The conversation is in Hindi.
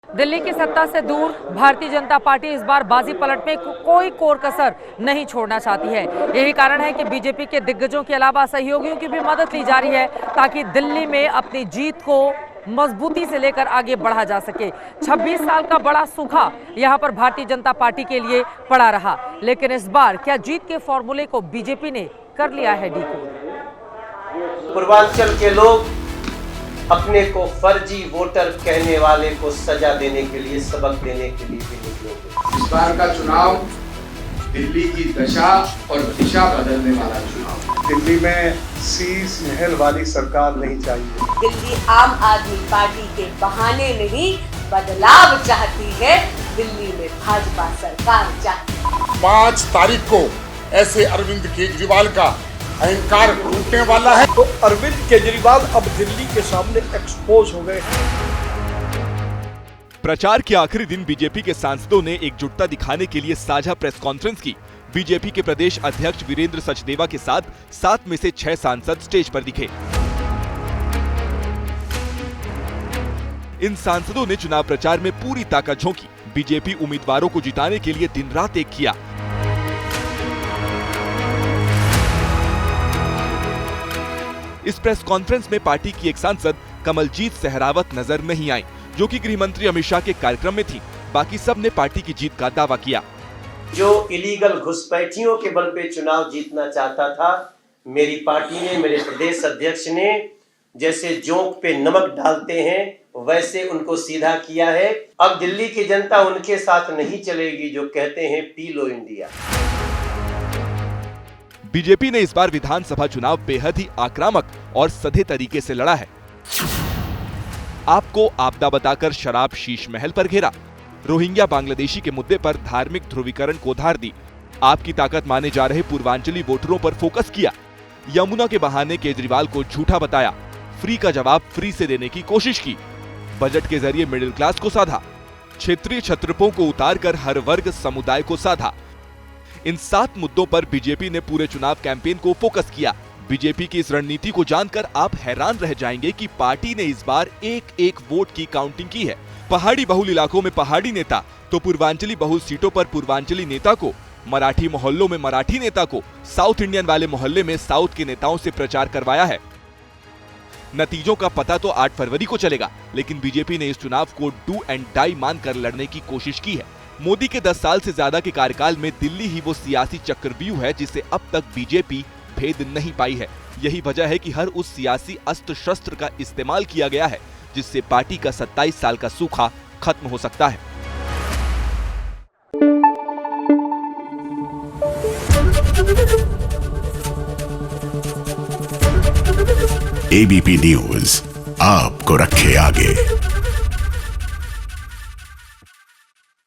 दिल्ली की सत्ता से दूर भारतीय जनता पार्टी इस बार बाजी पलटने में कोई कोर कसर नहीं छोड़ना चाहती है। यही कारण है कि बीजेपी के दिग्गजों के अलावा सहयोगियों की भी मदद ली जा रही है ताकि दिल्ली में अपनी जीत को मजबूती से लेकर आगे बढ़ा जा सके। 26 साल का बड़ा सूखा यहां पर भारतीय जनता पार्टी के लिए पड़ा रहा, लेकिन इस बार क्या जीत के फॉर्मूले को बीजेपी ने कर लिया है डीकोड? पूर्वांचल के लोग अपने को फर्जी वोटर कहने वाले को सजा देने के लिए, सबक देने के लिए भी निकलेंगे। इस बार का चुनाव दिल्ली की दशा और दिशा बदलने वाला चुनाव। दिल्ली में शीश महल वाली सरकार नहीं चाहिए। दिल्ली आम आदमी पार्टी के बहाने नहीं, बदलाव चाहती है। दिल्ली में भाजपा सरकार चाहती है। 5 तारीख को ऐसे अरविंद केजरीवाल का अहंकार टूटने वाला है। तो अरविंद केजरीवाल अब दिल्ली के सामने एक्सपोज हो गए। प्रचार के आखिरी दिन बीजेपी के सांसदों ने एकजुटता दिखाने के लिए साझा प्रेस कॉन्फ्रेंस की। बीजेपी के प्रदेश अध्यक्ष वीरेंद्र सचदेवा के साथ 7 में से 6 सांसद स्टेज पर दिखे। इन सांसदों ने चुनाव प्रचार में पूरी ताकत झोंकी। बीजेपी उम्मीदवारों को जिताने के लिए दिन रात एक किया। इस प्रेस कॉन्फ्रेंस में पार्टी की एक सांसद कमलजीत सहरावत नजर नहीं आई, जो कि गृह मंत्री अमित शाह के कार्यक्रम में थी। बाकी सब ने पार्टी की जीत का दावा किया। जो इलीगल घुसपैठियों के बल पे चुनाव जीतना चाहता था, मेरी पार्टी ने, मेरे प्रदेश अध्यक्ष ने जैसे जोंक पे नमक डालते हैं वैसे उनको सीधा किया है। अब दिल्ली की जनता उनके साथ नहीं चलेगी जो कहते हैं पी लो इंडिया। बीजेपी ने इस बार विधानसभा चुनाव बेहद ही आक्रामक और सधे तरीके से लड़ा है। आपको आपदा बताकर शराब शीश महल पर घेरा, रोहिंग्या बांग्लादेशी के मुद्दे पर धार्मिक ध्रुवीकरण को धार दी, आपकी ताकत माने जा रहे पूर्वांचली वोटरों पर फोकस किया, यमुना के बहाने केजरीवाल को झूठा बताया, फ्री का जवाब फ्री से देने की कोशिश की, बजट के जरिए मिडिल क्लास को साधा, क्षेत्रीय छत्रपों को उतारकर हर वर्ग समुदाय को साधा। इन 7 मुद्दों पर बीजेपी ने पूरे चुनाव कैंपेन को फोकस किया। बीजेपी की इस रणनीति को जानकर आप हैरान रह जाएंगे कि पार्टी ने इस बार एक वोट की काउंटिंग की है। पहाड़ी बहुल इलाकों में पहाड़ी नेता, तो पूर्वांचली बहुल सीटों पर पूर्वांचली नेता को, मराठी मोहल्लों में मराठी नेता को, साउथ इंडियन वाले मोहल्ले में साउथ के नेताओं से प्रचार करवाया है। नतीजों का पता तो 8 फरवरी को चलेगा, लेकिन बीजेपी ने इस चुनाव को डू एंड डाई मानकर लड़ने की कोशिश की है। मोदी के 10 साल से ज्यादा के कार्यकाल में दिल्ली ही वो सियासी चक्रव्यूह है जिसे अब तक बीजेपी भेद नहीं पाई है। यही वजह है कि हर उस सियासी अस्त्र शस्त्र का इस्तेमाल किया गया है जिससे पार्टी का 27 साल का सूखा खत्म हो सकता है। एबीपी न्यूज आपको रखे आगे।